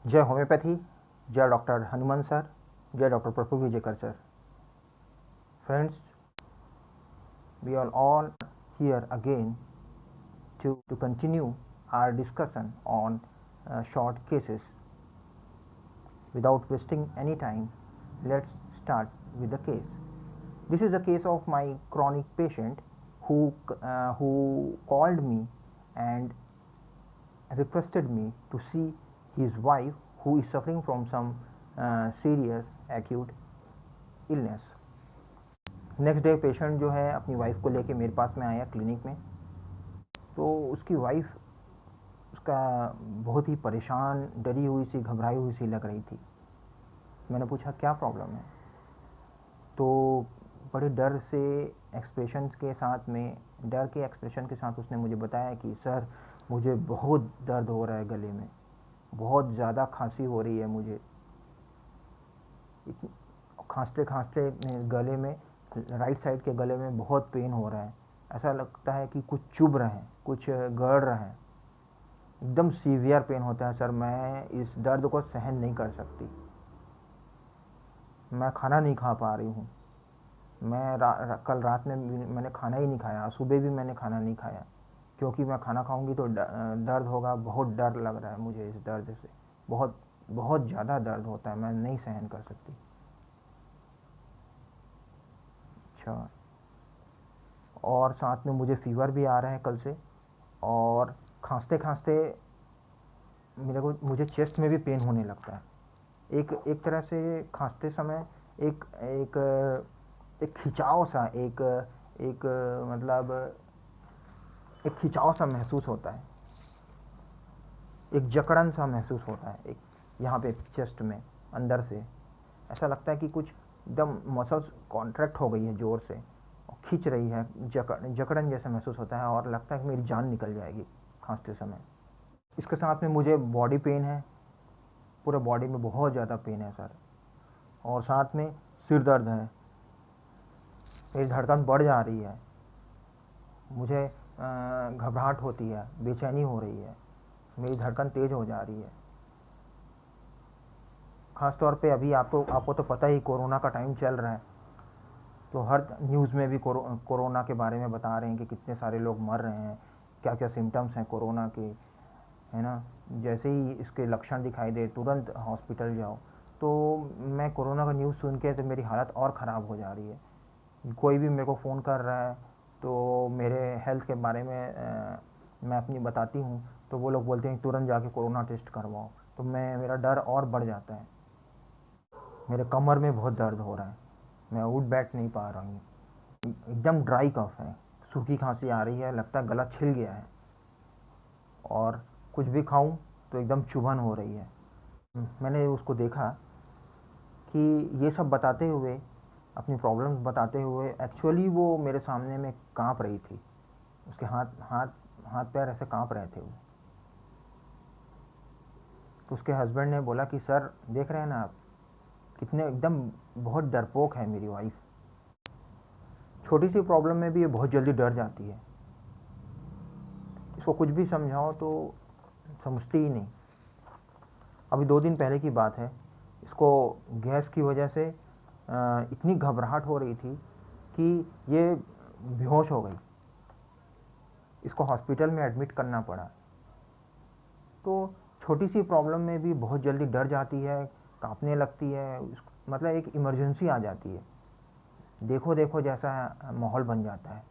जय होम्योपैथी, जय doctor Hanuman sir, जय doctor Praful Vijayakar sir. Friends, we are all here again to continue our discussion on short cases. Without wasting any time, let's start with the case. This is a case of my chronic patient who called me and requested me to see his wife who is suffering from some serious acute illness. Next day patient जो है अपनी wife को लेके मेरे पास में आया clinic में. तो उसकी वाइफ उसका बहुत ही परेशान, डरी हुई सी, घबराई हुई सी लग रही थी. मैंने पूछा क्या प्रॉब्लम है. तो बड़े डर से एक्सप्रेशन के साथ में, डर के एक्सप्रेशन के साथ उसने मुझे बताया कि सर मुझे बहुत दर्द हो रहा है गले में, बहुत ज़्यादा खांसी हो रही है मुझे. खांसते खांसते गले में, राइट साइड के गले में बहुत पेन हो रहा है. ऐसा लगता है कि कुछ चुभ रहे हैं, कुछ गड़ रहे हैं. एकदम सीवियर पेन होता है सर. मैं इस दर्द को सहन नहीं कर सकती. मैं खाना नहीं खा पा रही हूँ. मैं कल रात में मैंने खाना ही नहीं खाया. सुबह भी मैंने खाना नहीं खाया क्योंकि मैं खाना खाऊंगी तो दर्द होगा. बहुत डर लग रहा है मुझे इस दर्द से. बहुत बहुत ज़्यादा दर्द होता है. मैं नहीं सहन कर सकती. अच्छा. और साथ में मुझे फीवर भी आ रहा है कल से. और खांसते खांसते मुझे चेस्ट में भी पेन होने लगता है. एक तरह से खांसते समय एक एक एक खिंचाव सा, एक मतलब एक खिंचाव सा महसूस होता है. एक जकड़न सा महसूस होता है एक यहाँ पे चेस्ट में अंदर से. ऐसा लगता है कि कुछ एकदम मसल्स कॉन्ट्रैक्ट हो गई है जोर से, खींच रही है. जकड़न जैसा महसूस होता है और लगता है कि मेरी जान निकल जाएगी खांसते समय. इसके साथ में मुझे बॉडी पेन है. पूरे बॉडी में बहुत ज़्यादा पेन है सर. और साथ में सिर दर्द है. मेरी धड़कन बढ़ जा रही है. मुझे घबराहट होती है, बेचैनी हो रही है. मेरी धड़कन तेज़ हो जा रही है. ख़ास तौर पे अभी आपको तो पता ही कोरोना का टाइम चल रहा है. तो हर न्यूज़ में भी कोरोना के बारे में बता रहे हैं कि कितने सारे लोग मर रहे हैं, क्या क्या सिम्टम्स हैं कोरोना के, है ना. जैसे ही इसके लक्षण दिखाई दे तुरंत हॉस्पिटल जाओ. तो मैं कोरोना का न्यूज़ सुन के तो मेरी हालत और ख़राब हो जा रही है. कोई भी मेरे को फ़ोन कर रहा है तो मेरे हेल्थ के बारे में मैं अपनी बताती हूँ तो वो लोग बोलते हैं तुरंत जाके कोरोना टेस्ट करवाओ. तो मेरा डर और बढ़ जाता है. मेरे कमर में बहुत दर्द हो रहा है. मैं उठ बैठ नहीं पा रहा हूँ. एकदम ड्राई कफ है, सूखी खांसी आ रही है. लगता है गला छिल गया है. और कुछ भी खाऊं तो एकदम चुभन हो रही है. मैंने उसको देखा कि ये सब बताते हुए, अपनी प्रॉब्लम्स बताते हुए, एक्चुअली वो मेरे सामने में कांप रही थी. उसके हाथ पैर ऐसे कांप रहे थे वो. तो उसके हस्बैंड ने बोला कि सर देख रहे हैं ना आप, कितने एकदम बहुत डरपोक है मेरी वाइफ. छोटी सी प्रॉब्लम में भी ये बहुत जल्दी डर जाती है. इसको कुछ भी समझाओ तो समझती ही नहीं. अभी 2 दिन पहले की बात है. इसको गैस की वजह से इतनी घबराहट हो रही थी कि ये बेहोश हो गई. इसको हॉस्पिटल में एडमिट करना पड़ा. तो छोटी सी प्रॉब्लम में भी बहुत जल्दी डर जाती है, कांपने लगती है. मतलब एक इमरजेंसी आ जाती है. देखो देखो जैसा माहौल बन जाता है.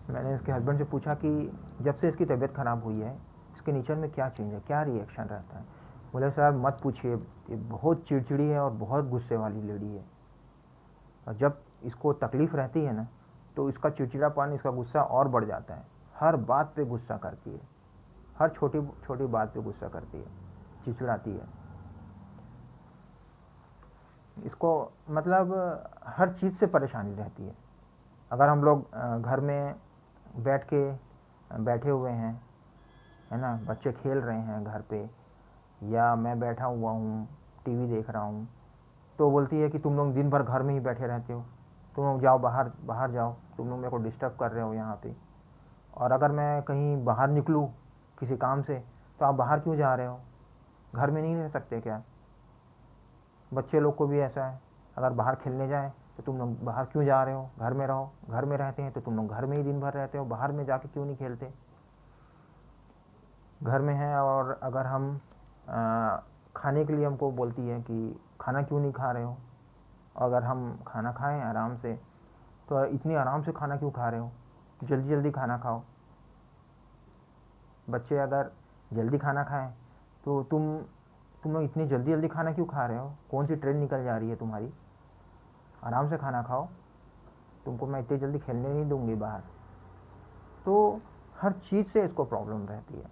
मैंने इसके हस्बैंड से पूछा कि जब से इसकी तबीयत ख़राब हुई है इसके नेचर में क्या चेंज है, क्या रिएक्शन रहता है. बोले सर मत पूछिए, ये बहुत चिड़चिड़ी है और बहुत गुस्से वाली लेडी है. और जब इसको तकलीफ़ रहती है ना तो इसका चिड़चिड़ापन, इसका गुस्सा और बढ़ जाता है. हर बात पे गुस्सा करती है. हर छोटी छोटी बात पे गुस्सा करती है, चिड़चिड़ाती है. इसको मतलब हर चीज़ से परेशानी रहती है. अगर हम लोग घर में बैठे हुए हैं, है ना, बच्चे खेल रहे हैं घर पे, या मैं बैठा हुआ हूँ टीवी देख रहा हूँ, तो बोलती है कि तुम लोग दिन भर घर में ही बैठे रहते हो, तुम लोग जाओ बाहर जाओ, तुम लोग मेरे को डिस्टर्ब कर रहे हो यहाँ पे. और अगर मैं कहीं बाहर निकलूँ किसी काम से तो आप बाहर क्यों जा रहे हो, घर में नहीं रह सकते क्या? बच्चे लोग को भी ऐसा है, अगर बाहर खेलने जाएं तो तुम लोग बाहर क्यों जा रहे हो, घर में रहो। घर में रहते हैं तो तुम लोग घर में ही दिन भर रहते हो, बाहर में जाके क्यों नहीं खेलते? घर में हैं और अगर हम खाने के लिए हमको बोलती है कि खाना क्यों नहीं खा रहे हो। अगर हम खाना खाएं आराम से, तो इतनी आराम से खाना क्यों खा रहे हो? जल्दी जल्दी खाना खाओ। बच्चे अगर जल्दी खाना खाएं तो तुम लोग इतनी जल्दी जल्दी खाना क्यों खा रहे हो? कौन सी ट्रेन निकल जा रही है तुम्हारी? आराम से खाना खाओ, तुमको मैं इतनी जल्दी खेलने नहीं दूंगी बाहर। तो हर चीज़ से इसको प्रॉब्लम रहती है,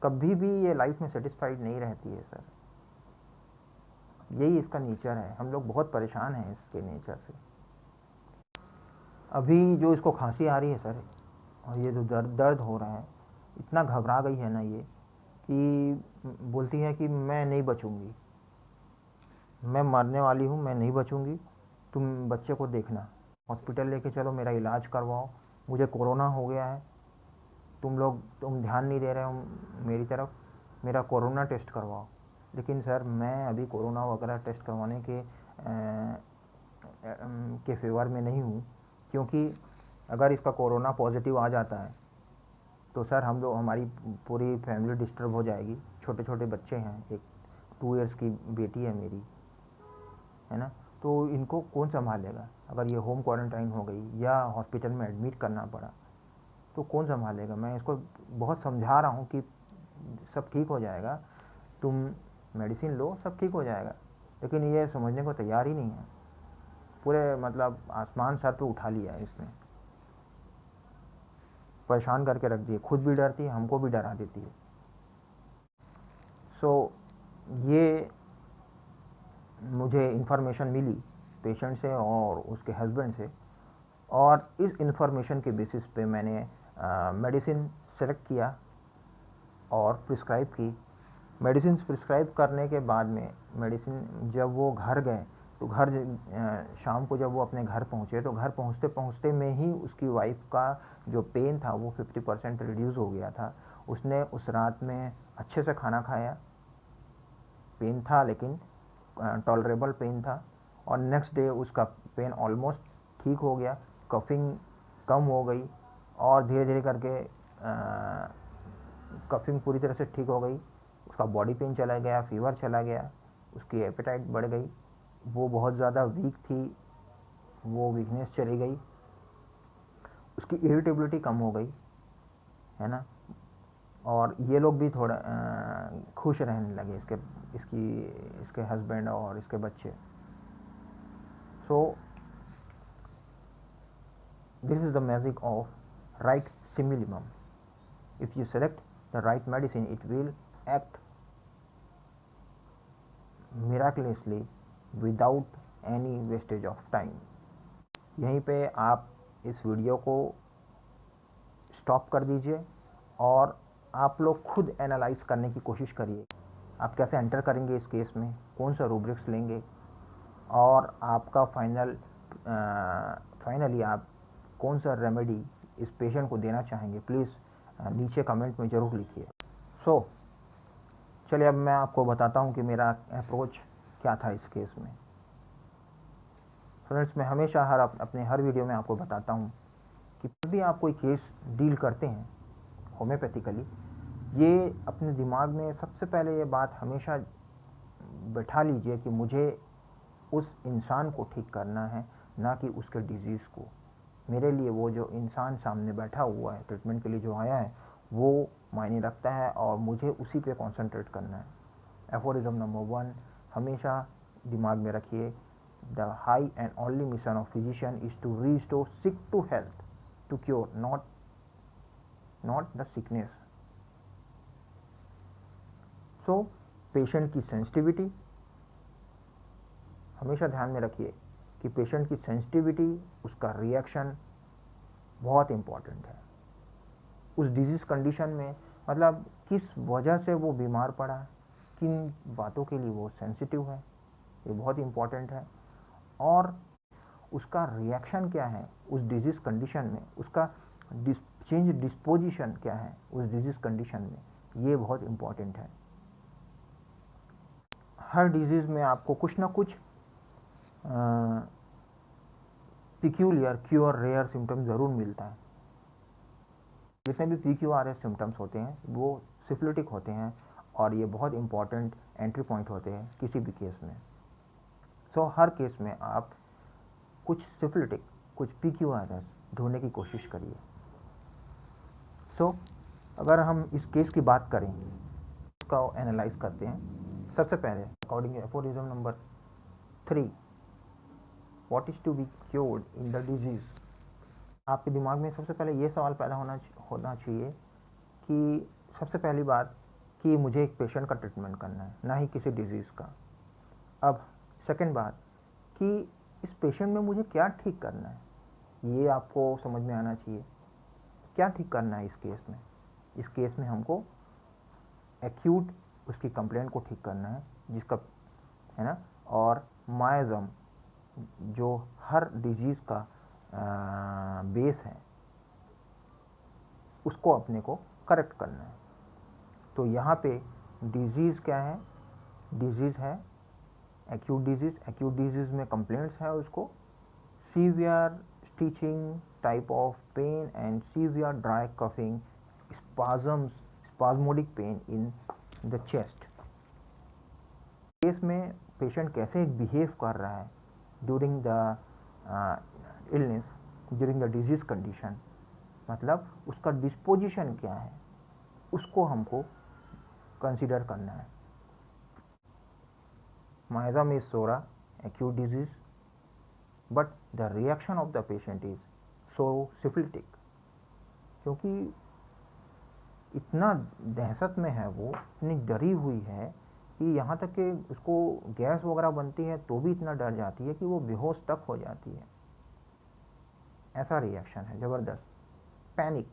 कभी भी ये लाइफ में सेटिस्फाइड नहीं रहती है सर। यही इसका नेचर है, हम लोग बहुत परेशान हैं इसके नेचर से। अभी जो इसको खांसी आ रही है सर, और ये जो दर्द हो रहा है, इतना घबरा गई है ना ये, कि बोलती है कि मैं नहीं बचूंगी, मैं मरने वाली हूँ, मैं नहीं बचूंगी, तुम बच्चे को देखना, हॉस्पिटल लेके चलो, मेरा इलाज करवाओ, मुझे कोरोना हो गया है, तुम ध्यान नहीं दे रहे हो मेरी तरफ, मेरा कोरोना टेस्ट करवाओ। लेकिन सर मैं अभी कोरोना वगैरह टेस्ट करवाने के फेवर में नहीं हूँ, क्योंकि अगर इसका कोरोना पॉजिटिव आ जाता है तो सर हमारी पूरी फैमिली डिस्टर्ब हो जाएगी। छोटे छोटे बच्चे हैं, एक 2 इयर्स की बेटी है मेरी, है ना, तो इनको कौन संभालेगा? अगर ये होम क्वारंटाइन हो गई या हॉस्पिटल में एडमिट करना पड़ा तो कौन संभालेगा? मैं इसको बहुत समझा रहा हूँ कि सब ठीक हो जाएगा, तुम मेडिसिन लो, सब ठीक हो जाएगा, लेकिन ये समझने को तैयार ही नहीं है। पूरे मतलब आसमान सर पे उठा लिया है इसने, परेशान करके रख दिए, खुद भी डरती है, हमको भी डरा देती है। सो ये मुझे इन्फॉर्मेशन मिली पेशेंट से और उसके हस्बैंड से, और इस इन्फॉर्मेशन के बेसिस पे मैंने मेडिसिन सेलेक्ट किया और प्रिस्क्राइब की। मेडिसिन प्रिस्क्राइब करने के बाद में मेडिसिन जब वो घर गए तो शाम को जब वो अपने घर पहुँचे तो घर पहुँचते पहुँचते में ही उसकी वाइफ का जो पेन था वो 50% रिड्यूस हो गया था। उसने उस रात में अच्छे से खाना खाया, पेन था लेकिन टॉलरेबल पेन था, और नेक्स्ट डे उसका पेन ऑलमोस्ट ठीक हो गया, कफिंग कम हो गई, और धीरे धीरे करके कफिंग पूरी तरह से ठीक हो गई, उसका बॉडी पेन चला गया, फीवर चला गया, उसकी एपेटाइट बढ़ गई, वो बहुत ज़्यादा वीक थी, वो वीकनेस चली गई, उसकी इरिटेबिलिटी कम हो गई, है ना, और ये लोग भी थोड़ा खुश रहने लगे, इसके हस्बैंड और इसके बच्चे। So this is the magic of right similimum. If you select the right medicine it will act miraculously without any wastage of time। यहीं पे आप इस वीडियो को स्टॉप कर दीजिए और आप लोग खुद एनालाइज करने की कोशिश करिए, आप कैसे एंटर करेंगे इस केस में, कौन सा रूब्रिक्स लेंगे, और आपका फाइनली आप कौन सा रेमेडी इस पेशेंट को देना चाहेंगे, प्लीज़ नीचे कमेंट में ज़रूर लिखिए। सो चलिए अब मैं आपको बताता हूँ कि मेरा अप्रोच क्या था इस केस में। फ्रेंड्स, मैं हमेशा अपने हर वीडियो में आपको बताता हूँ कि जब भी आप कोई केस डील करते हैं होम्योपैथिकली, ये अपने दिमाग में सबसे पहले ये बात हमेशा बैठा लीजिए कि मुझे उस इंसान को ठीक करना है, ना कि उसके डिजीज़ को। मेरे लिए वो जो इंसान सामने बैठा हुआ है ट्रीटमेंट के लिए जो आया है वो मायने रखता है, और मुझे उसी पे कंसंट्रेट करना है। एफोरिज्म नंबर 1 हमेशा दिमाग में रखिए, the high and only mission of physician is to restore sick to health, to cure not the sickness. So patient की सेंसिटिविटी हमेशा ध्यान में रखिए कि पेशेंट की सेंसिटिविटी, उसका रिएक्शन बहुत इम्पॉर्टेंट है उस डिजीज़ कंडीशन में। मतलब किस वजह से वो बीमार पड़ा, किन बातों के लिए वो सेंसिटिव है, ये बहुत इम्पॉर्टेंट है, और उसका रिएक्शन क्या है उस डिजीज़ कंडीशन में, उसका चेंज डिस्पोजिशन क्या है उस डिजीज़ कंडीशन में, ये बहुत इम्पॉर्टेंट है। हर डिजीज़ में आपको कुछ ना कुछ पिक्यूलियर क्योर रेयर सिम्टम ज़रूर मिलता है। जितने भी PQRS सिम्टम्स होते हैं वो सिफिलिटिक होते हैं और ये बहुत इंपॉर्टेंट एंट्री पॉइंट होते हैं किसी भी केस में। सो हर केस में आप कुछ सिफिलिटिक कुछ PQRS ढूंढने की कोशिश करिए। सो अगर हम इस केस की बात करें, उसका एनालाइज करते हैं। सबसे पहले according aphorism number 3, what is to be cured in the disease. आपके दिमाग में सबसे पहले ये सवाल पैदा होना चाहिए कि सबसे पहली बात कि मुझे एक पेशेंट का ट्रीटमेंट करना है, ना ही किसी डिजीज़ का। अब सेकंड बात कि इस पेशेंट में मुझे क्या ठीक करना है, ये आपको समझ में आना चाहिए। क्या ठीक करना है इस केस में? इस केस में हमको एक्यूट उसकी कंप्लेंट को ठीक करना है, जिसका है ना, और माइज़म जो हर डिजीज़ का बेस है उसको अपने को करेक्ट करना है। तो यहाँ पे डिजीज़ क्या है? डिजीज़ है एक्यूट डिजीज़। एक्यूट डिजीज़ में कंप्लेंट्स है उसको severe stitching type of pain and severe dry coughing, spasms, spasmodic pain in the chest. Case में पेशेंट कैसे बिहेव कर रहा है during the illness, during the disease condition, मतलब उसका डिस्पोजिशन क्या है, उसको हमको कंसिडर करना है। Myasm is sora, acute disease, but the reaction of the patient is so syphilitic, क्योंकि इतना दहशत में है, वो इतनी डरी हुई है कि यहाँ तक कि उसको गैस वगैरह बनती है तो भी इतना डर जाती है कि वो बेहोश तक हो जाती है। ऐसा रिएक्शन है ज़बरदस्त, पैनिक।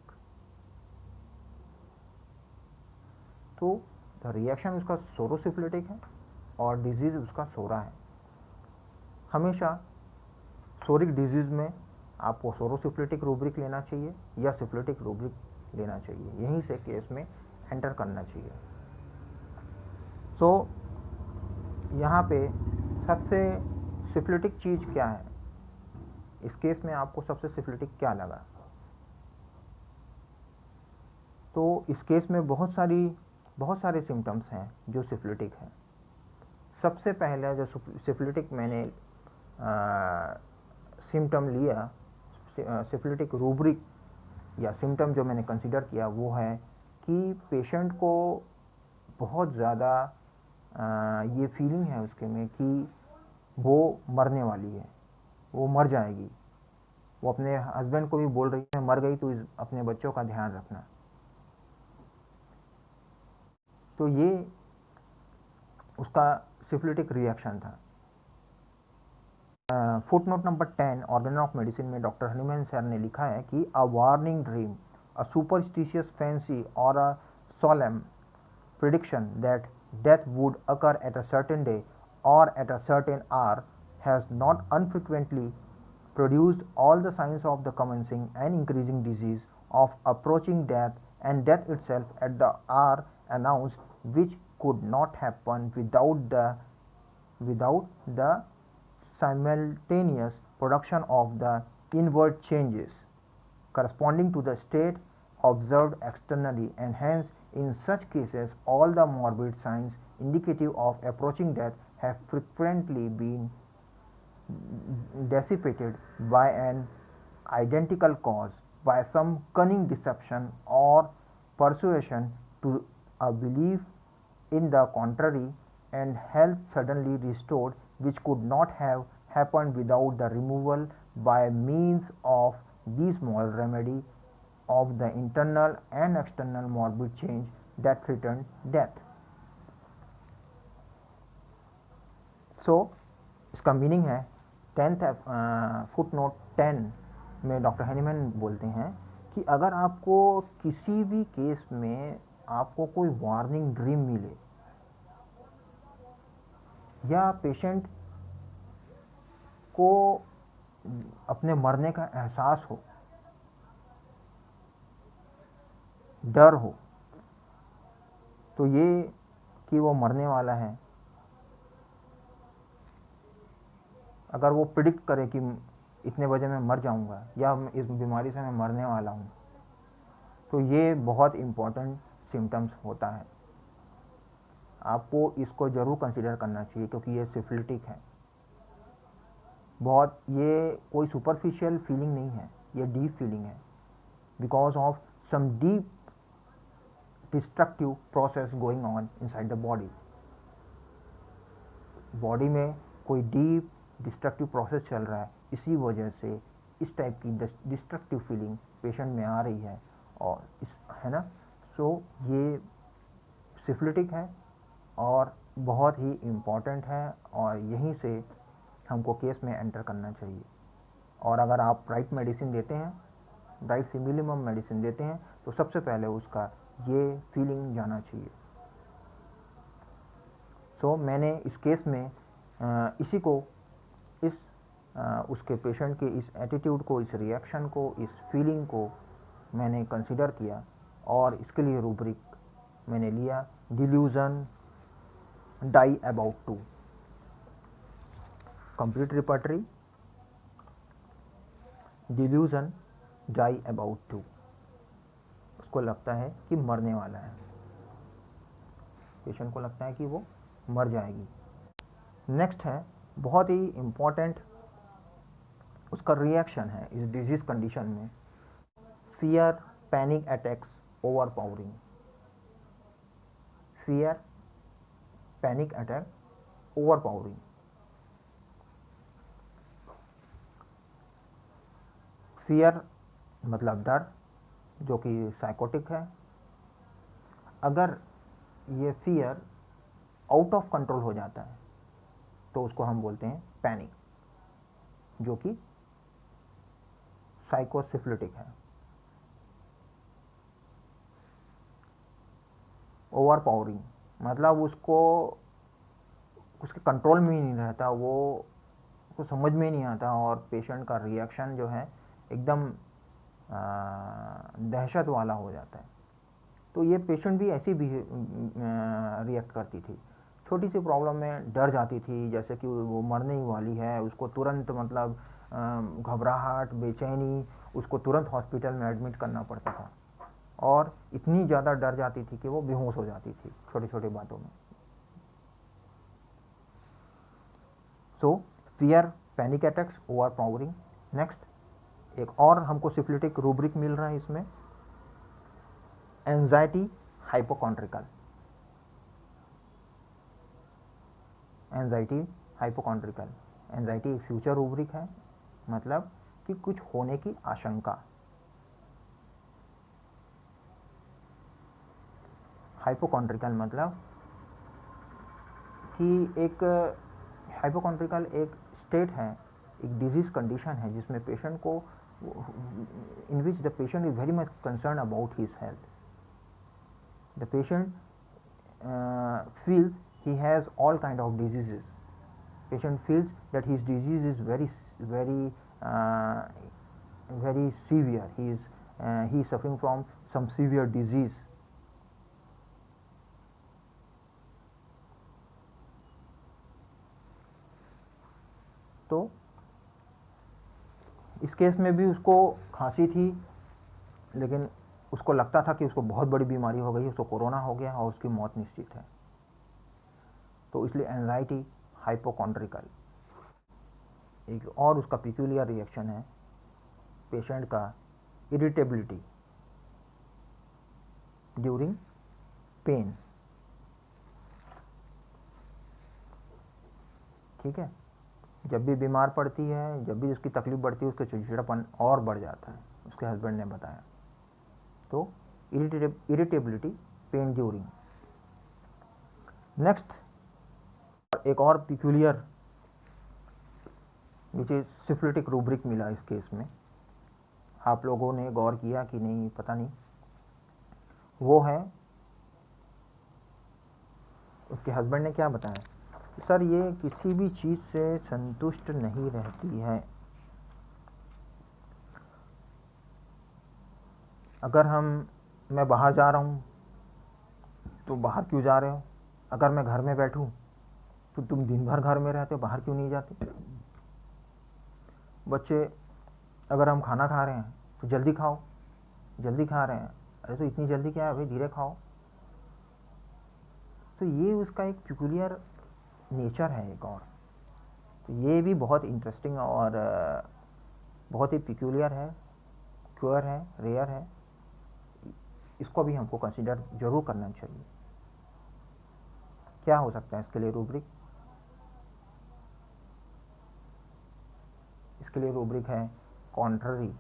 तो द रिएक्शन उसका सोरोसिफिलिटिक है और डिजीज़ उसका सोरा है। हमेशा सोरिक डिजीज़ में आपको सोरोसिफिलिटिक रूब्रिक लेना चाहिए या सिफिलिटिक रूब्रिक लेना चाहिए, यहीं से केस में एंटर करना चाहिए। सो यहाँ पे सबसे सिफिलिटिक चीज़ क्या है? इस केस में आपको सबसे सिफिलिटिक क्या लगा? तो इस केस में बहुत सारे सिम्टम्स हैं जो सिफिलिटिक हैं। सबसे पहले जो सिफिलिटिक मैंने सिम्टम लिया, सिफिलिटिक रूब्रिक या सिम्टम जो मैंने कंसीडर किया, वो है कि पेशेंट को बहुत ज़्यादा ये फीलिंग है उसके में कि वो मरने वाली है, वो मर जाएगी। वो अपने हस्बैंड को भी बोल रही है, मर गई तो अपने बच्चों का ध्यान रखना। तो ये उसका सिफिलिटिक रिएक्शन था। Foot note number 10 organ of medicine में डॉक्टर हनीमैन सर ने लिखा है कि a warning dream, a superstitious fancy और अ solemn prediction that death would occur at a certain day or at a certain hour has not unfrequently produced all the signs of the commencing and increasing disease of approaching death and death itself at the hour announced, which could not happen without the simultaneous production of the inward changes corresponding to the state observed externally, and hence in such cases all the morbid signs indicative of approaching death have frequently been dissipated by an identical cause, by some cunning deception or persuasion to a belief in the contrary, and health suddenly restored, which could not have happened without the removal by means of these small remedy of the internal and external morbid change that threatened death. So इसका meaning है 10th foot note 10 में doctor Hahnemann बोलते हैं कि अगर आपको किसी भी केस में आपको कोई वार्निंग ड्रीम मिले या पेशेंट को अपने मरने का एहसास हो, डर हो, तो ये कि वो मरने वाला है, अगर वो प्रिडिक्ट करे कि इतने बजे मैं मर जाऊंगा या इस बीमारी से मैं मरने वाला हूँ, तो ये बहुत इम्पोर्टेंट सिम्टम्स होता है। आपको इसको ज़रूर कंसिडर करना चाहिए क्योंकि ये सिफिलिटिक है। बहुत, ये कोई सुपरफिशियल फीलिंग नहीं है, ये डीप फीलिंग है, because of some deep destructive process going on inside the body. Body में कोई डीप डिस्ट्रक्टिव प्रोसेस चल रहा है, इसी वजह से इस टाइप की डिस्ट्रक्टिव फीलिंग पेशेंट में आ रही है, और इस, है ना। सो ये सिफिलिटिक है और बहुत ही इम्पॉर्टेंट है, और यहीं से हमको केस में एंटर करना चाहिए। और अगर आप राइट मेडिसिन देते हैं, राइट सिमिलिमम मेडिसिन देते हैं, तो सबसे पहले उसका ये फीलिंग जाना चाहिए। सो मैंने इस केस में इसी को, इस उसके पेशेंट के इस एटीट्यूड को, इस रिएक्शन को, इस फीलिंग को मैंने कंसिडर किया, और इसके लिए रूब्रिक मैंने लिया delusion die about to. Complete repertory, delusion die about to. उसको लगता है कि मरने वाला है, पेशेंट को लगता है कि वो मर जाएगी। नेक्स्ट है बहुत ही इम्पॉर्टेंट, उसका रिएक्शन है इस डिजीज कंडीशन में, fear, panic attacks, over powering. Fear, panic attack, over powering. Fear मतलब डर, जो कि साइकोटिक है। अगर ये फियर आउट ऑफ कंट्रोल हो जाता है तो उसको हम बोलते हैं पैनिक, जो कि साइकोसिफिलिटिक है। ओवर पावरिंग मतलब उसको, उसके कंट्रोल में ही नहीं रहता, वो को समझ में नहीं आता, और पेशेंट का रिएक्शन जो है एकदम दहशत वाला हो जाता है। तो ये पेशेंट भी ऐसी भी रिएक्ट करती थी, छोटी सी प्रॉब्लम में डर जाती थी, जैसे कि वो मरने ही वाली है, उसको तुरंत मतलब घबराहट, बेचैनी, उसको तुरंत हॉस्पिटल में एडमिट करना पड़ता था, और इतनी ज़्यादा डर जाती थी कि वो बेहोश हो जाती थी छोटी छोटी बातों में। सो fear, panic attacks, over powering. Next एक और हमको सिफिलिटिक रूब्रिक मिल रहा है इसमें, एंजाइटी हाइपोकॉन्ड्रिकल। एंजाइटी हाइपोकॉन्ड्रिकल, एंजाइटी एक फ्यूचर रूब्रिक है, मतलब कि कुछ होने की आशंका। हाइपोकॉन्ड्रिकल मतलब कि एक, हाइपोकॉन्ड्रिकल एक स्टेट है, एक डिजीज कंडीशन है जिसमें पेशेंट को, in which the patient is very much concerned about his health. The patient feels he has all kind of diseases. Patient feels that his disease is very severe. He is suffering from some severe disease. तो इस case में भी उसको खांसी थी, लेकिन उसको लगता था कि उसको बहुत बड़ी बीमारी हो गई, उसको कोरोना हो गया और उसकी मौत निश्चित है। तो इसलिए एंजाइटी हाइपोकॉन्ड्रिकल। एक और उसका पिक्यूलियर रिएक्शन है पेशेंट का, इरिटेबिलिटी ड्यूरिंग पेन। ठीक है, जब भी बीमार पड़ती है, जब भी उसकी तकलीफ बढ़ती है, उसका चिड़चिड़ापन और बढ़ जाता है, उसके हस्बैंड ने बताया। तो इरिटेबिलिटी, पेन ड्यूरिंग। नेक्स्ट एक और peculiar which is syphilitic rubric मिला इस केस में, आप लोगों ने गौर किया कि नहीं पता नहीं, वो है उसके हस्बैंड ने क्या बताया, सर ये किसी भी चीज़ से संतुष्ट नहीं रहती है। अगर मैं बाहर जा रहा हूँ तो बाहर क्यों जा रहे हो, अगर मैं घर में बैठूँ तो तुम दिन भर घर में रहते हो, बाहर क्यों नहीं जाते। बच्चे, अगर हम खाना खा रहे हैं तो जल्दी खाओ, जल्दी खा रहे हैं, अरे तो इतनी जल्दी क्या है भाई, धीरे खाओ। तो ये उसका एक पिकुलियर नेचर है एक और। तो ये भी बहुत इंटरेस्टिंग और बहुत ही पिकुलियर है, क्यूअर है, रेयर है। इसको भी हमको कंसिडर जरूर करना चाहिए। क्या हो सकता है इसके लिए रूब्रिक? इसके लिए रूब्रिक है contrary.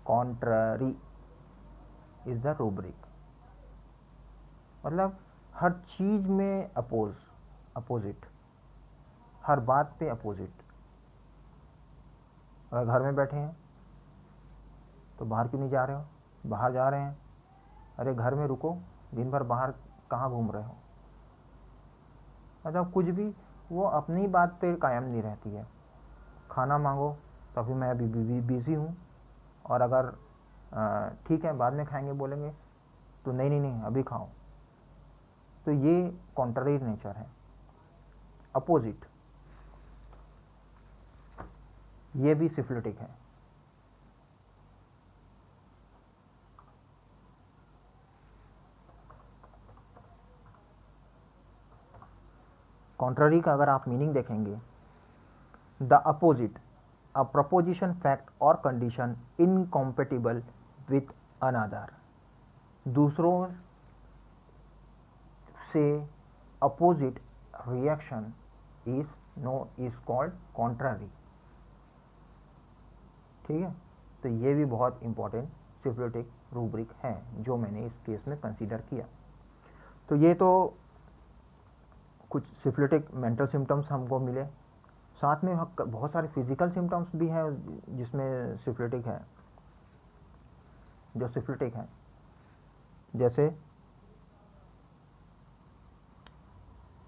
Contrary is the rubric. मतलब हर चीज में अपोजिट, हर बात पे अपोजिट। अगर घर में बैठे हैं तो बाहर क्यों नहीं जा रहे हो, बाहर जा रहे हैं, अरे घर में रुको, दिन भर बाहर कहाँ घूम रहे हो। मतलब कुछ भी वो अपनी बात पे कायम नहीं रहती है। खाना मांगो तो अभी मैं अभी बिजी हूँ, और अगर ठीक है बाद में खाएंगे बोलेंगे तो नहीं नहीं नहीं अभी खाओ। तो ये कॉन्ट्ररी नेचर है, अपोजिट। ये भी सिफिलिटिक है। कॉन्ट्ररी का अगर आप मीनिंग देखेंगे, the opposite, a preposition, fact और कंडीशन इनकॉम्पेटिबल विथ अनदर। दूसरों से opposite reaction is called contrary. ठीक है, तो ये भी बहुत इंपॉर्टेंट सिफिलिटिक रूब्रिक है जो मैंने इस केस में कंसीडर किया। तो ये तो कुछ सिफिलिटिक मेंटल सिम्टम्स हमको मिले, साथ में बहुत सारे फिजिकल सिम्टम्स भी हैं जिसमें सिफिलिटिक है, जो सिफिलिटिक है। जैसे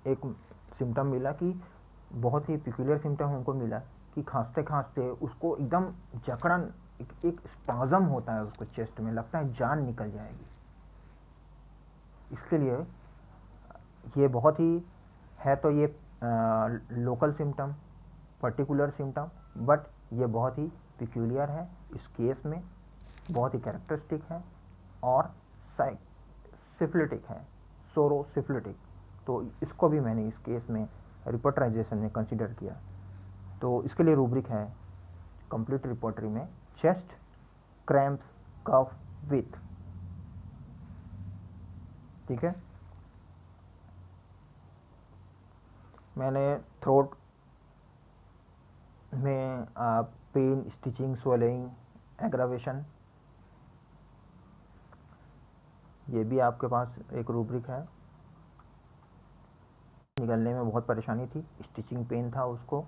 एक सिम्टम मिला कि बहुत ही पिक्यूलियर सिम्टम हमको मिला कि खांसते खांसते उसको एकदम जकड़न, एक स्पाज़म होता है उसको चेस्ट में, लगता है जान निकल जाएगी। इसके लिए ये बहुत ही है, तो ये local symptom, particular symptom, but ये बहुत ही पिक्यूलियर है इस केस में, बहुत ही कैरेक्टरिस्टिक है और सिफिलिटिक है, सोरो सिफिलिटिक। तो इसको भी मैंने इस केस में रिपोर्टराइजेशन में कंसिडर किया। तो इसके लिए रूब्रिक है कंप्लीट रिपोर्टरी में चेस्ट क्रैम्प्स कफ विथ। ठीक है, मैंने थ्रोट में पेन, स्टिचिंग, स्वेलिंग, एग्रावेशन, ये भी आपके पास एक रूब्रिक है। निकलने में बहुत परेशानी थी, स्टिचिंग पेन था उसको।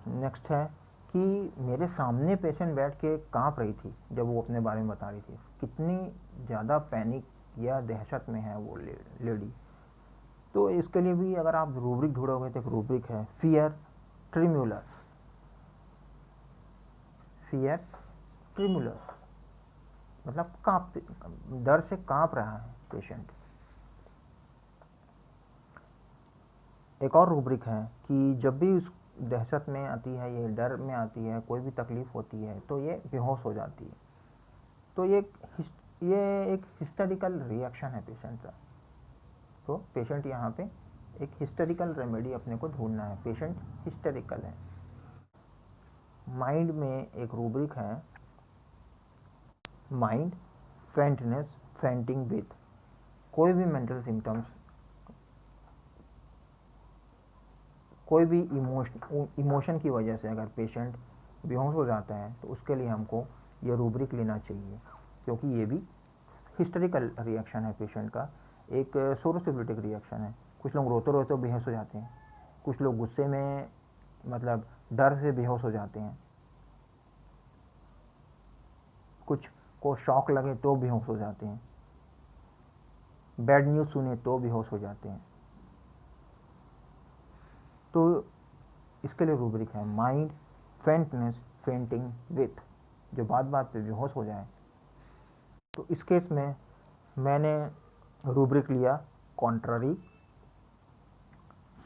नेक्स्ट है कि मेरे सामने पेशेंट बैठ के कांप रही थी जब वो अपने बारे में बता रही थी, कितनी ज़्यादा पैनिक या दहशत में है वो लेडी। तो इसके लिए भी अगर आप रूब्रिक ढूंढोगे तो एक रूब्रिक है फियर ट्रिम्युलस। फियर ट्रिम्युलस मतलब कांप, डर से कांप रहा है पेशेंट। एक और रूब्रिक है कि जब भी उस दहशत में आती है, ये डर में आती है, कोई भी तकलीफ होती है तो ये बेहोश हो जाती है। तो ये एक हिस्टेरिकल रिएक्शन है पेशेंट का। तो पेशेंट यहाँ पे एक हिस्टेरिकल रेमेडी अपने को ढूंढना है, पेशेंट हिस्टेरिकल है। माइंड में एक रूब्रिक है माइंड फेंटनेस, फेंटिंग विथ। कोई भी मेंटल सिम्टम्स, कोई भी इमोशन की वजह से अगर पेशेंट बेहोश हो जाता है तो उसके लिए हमको ये रूब्रिक लेना चाहिए, क्योंकि ये भी हिस्टेरिकल रिएक्शन है पेशेंट का, एक सोरोसिफिलिटिक रिएक्शन है। कुछ लोग रोते रोते बेहोश हो जाते हैं, कुछ लोग गुस्से में मतलब डर से बेहोश हो जाते हैं, कुछ को शॉक लगे तो बेहोश हो जाते हैं, बैड न्यूज़ सुने तो बेहोश हो जाते हैं। तो इसके लिए रूब्रिक है माइंड फेंटनेस, फेंटिंग विथ, जो बात बात पे बेहोश हो जाए। तो इस केस में मैंने रूब्रिक लिया contrary,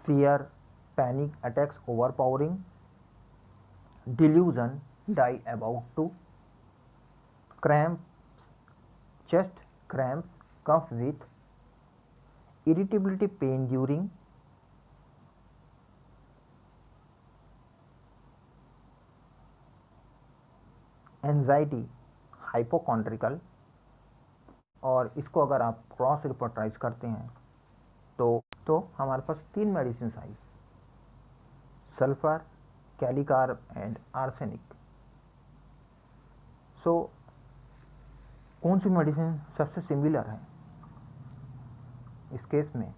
fear, panic attacks overpowering, delusion, die about to, cramps, chest cramps, cough with, irritability, pain during, anxiety, hypochondriacal. और इसको अगर आप क्रॉस रिपोर्टाइज करते हैं तो हमारे पास 3 मेडिसिन आई, sulphur, kali carb and arsenic. So कौन सी मेडिसिन सबसे सिमिलर है इस केस में?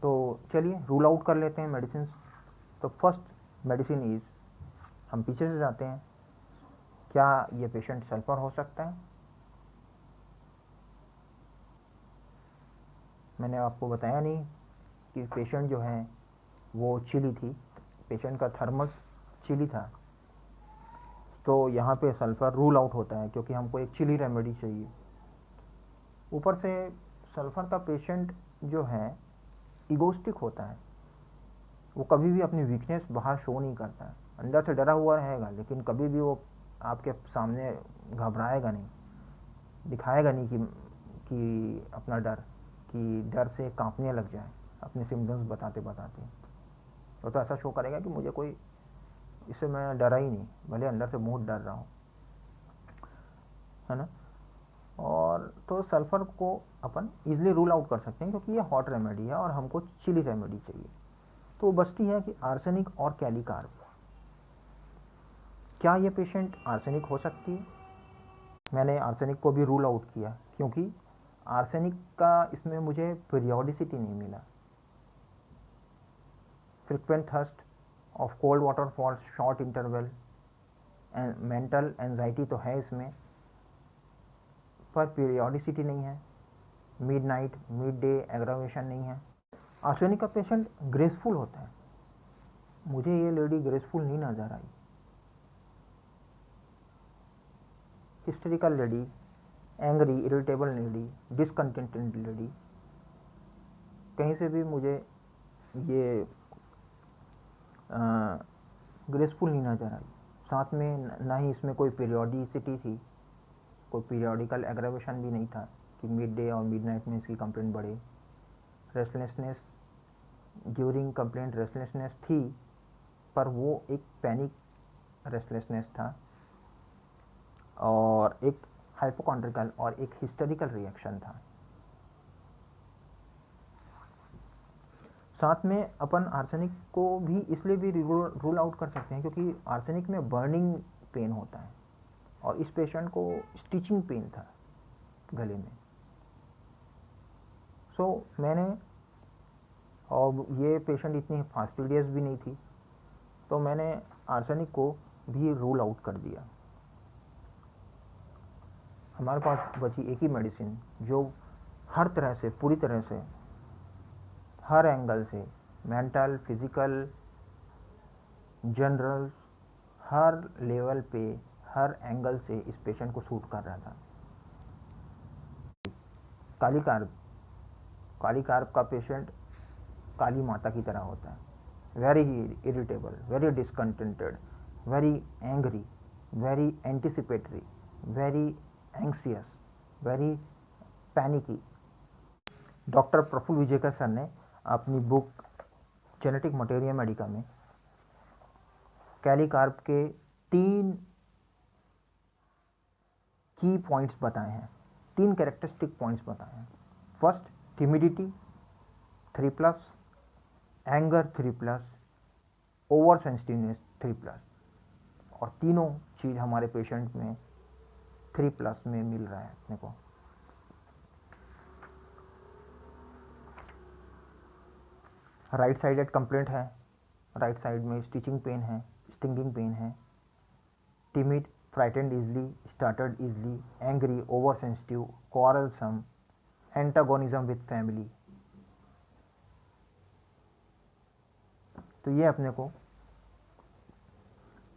तो चलिए रूल आउट कर लेते हैं मेडिसिन। तो फर्स्ट मेडिसिन इज, हम पीछे से जाते हैं, क्या ये पेशेंट सल्फर हो सकता है? मैंने आपको बताया नहीं कि पेशेंट जो है वो चिली थी, पेशेंट का थर्मस चिली था, तो यहाँ पे सल्फर रूल आउट होता है क्योंकि हमको एक चिली रेमेडी चाहिए। ऊपर से सल्फर का पेशेंट जो है इगोस्टिक होता है, वो कभी भी अपनी वीकनेस बाहर शो नहीं करता है, अंदर से डरा हुआ रहेगा लेकिन कभी भी वो आपके सामने घबराएगा नहीं, दिखाएगा नहीं कि अपना डर, कि डर से कांपने लग जाए अपने सिम्टम्स बताते बताते। वो तो ऐसा शो करेगा कि मुझे कोई, इससे मैं डरा ही नहीं, भले अंदर से बहुत डर रहा हूँ, है ना। और तो सल्फर को अपन इजीली रूल आउट कर सकते हैं क्योंकि ये हॉट रेमेडी है और हमको चिली रेमेडी चाहिए। तो बचती है कि आर्सेनिक और कैलिकार्ब। क्या ये पेशेंट आर्सेनिक हो सकती है? मैंने आर्सेनिक को भी रूल आउट किया क्योंकि आर्सेनिक का इसमें मुझे पीरियोडिसिटी नहीं मिला। Frequent thirst of cold water for short interval, mental anxiety तो है इसमें, पर पीरियोडिसिटी नहीं है, midnight midday aggravation नहीं है। आर्सेनिक का पेशेंट ग्रेसफुल होता है, मुझे ये लेडी ग्रेसफुल नहीं नजर आई। Hysterical lady, angry irritable lady, discontented lady, कहीं से भी मुझे ये ग्रेसफुल नहीं नजर आई। साथ में ना ही इसमें कोई पीरियोडिसिटी थी, कोई पीरियोडिकल एग्रावेशन भी नहीं था कि मिड डे और मिड नाइट में इसकी कंप्लेंट बढ़े। रेस्टलेसनेस ड्यूरिंग कंप्लेंट, रेस्टलेसनेस थी पर वो एक पैनिक रेस्टलेसनेस था और एक हाइपोकॉन्ड्रिकल और एक हिस्टेरिकल रिएक्शन था। साथ में अपन आर्सेनिक को भी इसलिए भी रूल आउट कर सकते हैं क्योंकि आर्सेनिक में बर्निंग पेन होता है और इस पेशेंट को स्टिचिंग पेन था गले में। सो मैंने, और ये पेशेंट इतनी फास्टिडियस भी नहीं थी, तो मैंने आर्सेनिक को भी रूल आउट कर दिया। हमारे पास बची एक ही मेडिसिन जो हर तरह से, पूरी तरह से, हर एंगल से, मेंटल, फिजिकल, जनरल, हर लेवल पे, हर एंगल से इस पेशेंट को सूट कर रहा था। कालीकार्ब। कालीकार्ब का पेशेंट काली माता की तरह होता है, very irritable, very discontented, very angry, very anticipatory, very anxious, very panicky. Doctor Praful Vijayakar sir ने अपनी बुक जेनेटिक मटेरिया मेडिका में कैलिकार्ब के 3 की पॉइंट्स बताए हैं, 3 कैरेक्टरिस्टिक पॉइंट्स बताए हैं। First, timidity 3+, anger 3+, over sensitiveness 3+, और तीनों चीज हमारे पेशेंट में 3+ में मिल रहा है अपने को। राइट साइडेड कंप्लेंट है, राइट साइड में स्टिचिंग पेन है, स्टिंगिंग पेन है, timid, frightened easily, started easily, angry, over sensitive, quarrelsome, antagonism with family. तो ये अपने को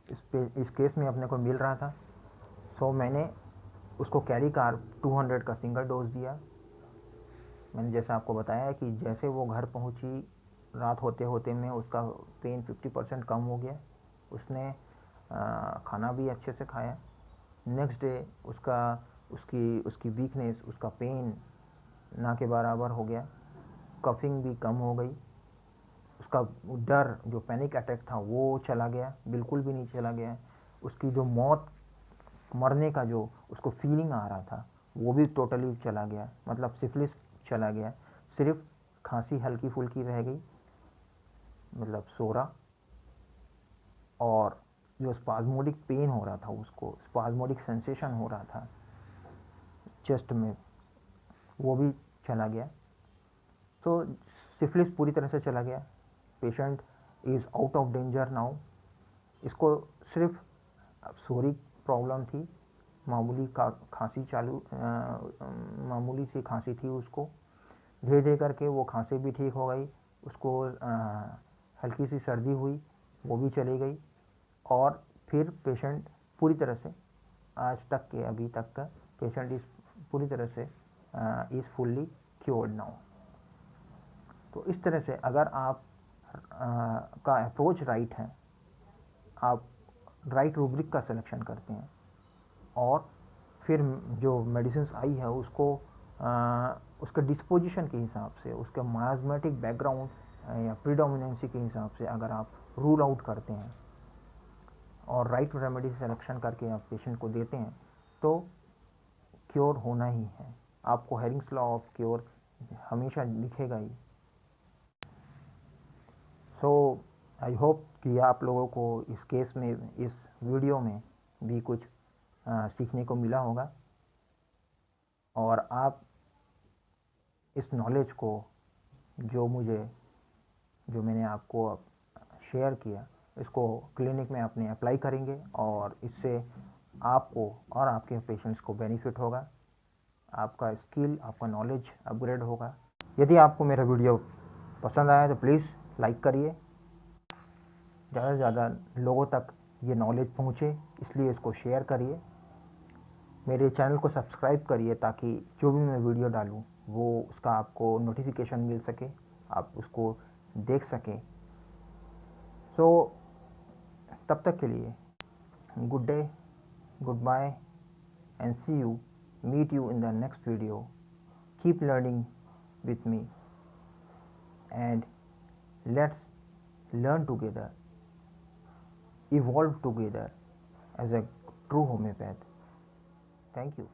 इस केस में अपने को मिल रहा था। सो मैंने उसको कैलिकार्ब 200 का सिंगल डोज दिया मैंने जैसा आपको बताया कि जैसे वो घर पहुंची, रात होते होते में उसका पेन 50% कम हो गया। उसने खाना भी अच्छे से खाया। नेक्स्ट डे उसका उसकी उसकी वीकनेस, उसका पेन ना के बराबर हो गया। कफिंग भी कम हो गई। उसका डर, जो पैनिक अटैक था, वो चला गया, बिल्कुल भी नहीं चला गया। उसकी जो मरने का जो उसको फीलिंग आ रहा था, वो भी टोटली चला गया। मतलब सिफिलिस चला गया। सिर्फ खांसी हल्की फुल्की रह गई, मतलब सोरा। और जो स्पाज्मोडिक पेन हो रहा था, उसको स्पाज्मोडिक सेंसेशन हो रहा था चेस्ट में, वो भी चला गया। तो सिफिलिस पूरी तरह से चला गया। Patient is out of danger now. इसको सिर्फ सोरी प्रॉब्लम थी, मामूली का खांसी मामूली सी खांसी थी उसको। धीरे धीरे करके वो खांसी भी ठीक हो गई। उसको हल्की सी सर्दी हुई, वो भी चली गई। और फिर पेशेंट पूरी तरह से, आज तक के अभी तक का पेशेंट इस पूरी तरह से इज़ फुल्ली क्योर्ड नाउ। तो इस तरह से अगर आप का अप्रोच राइट है, आप राइट रूब्रिक का सिलेक्शन करते हैं, और फिर जो मेडिसिन आई है उसको उसके डिस्पोजिशन के हिसाब से, उसके मायाज्मेटिक बैकग्राउंड या प्रीडोमिनेंसी के हिसाब से अगर आप रूल आउट करते हैं और राइट रेमेडी सिलेक्शन करके आप पेशेंट को देते हैं, तो क्योर होना ही है। आपको हेरिंग्स लॉ ऑफ क्योर हमेशा दिखेगा ही। सो आई होप कि आप लोगों को इस केस में, इस वीडियो में भी कुछ सीखने को मिला होगा, और आप इस नॉलेज को जो मैंने आपको शेयर किया, इसको क्लिनिक में अपने अप्लाई करेंगे, और इससे आपको और आपके पेशेंट्स को बेनिफिट होगा। आपका स्किल, आपका नॉलेज अपग्रेड होगा। यदि आपको मेरा वीडियो पसंद आया तो प्लीज़ लाइक करिए। ज़्यादा से ज़्यादा लोगों तक ये नॉलेज पहुँचे, इसलिए इसको शेयर करिए। मेरे चैनल को सब्सक्राइब करिए ताकि जो भी मैं वीडियो डालूँ वो उसका आपको नोटिफिकेशन मिल सके, आप उसको देख सकें। सो तब तक के लिए good day, goodbye, and see you, meet you in the next video. Keep learning with me, and let's learn together, evolve together as a true homeopath. Thank you.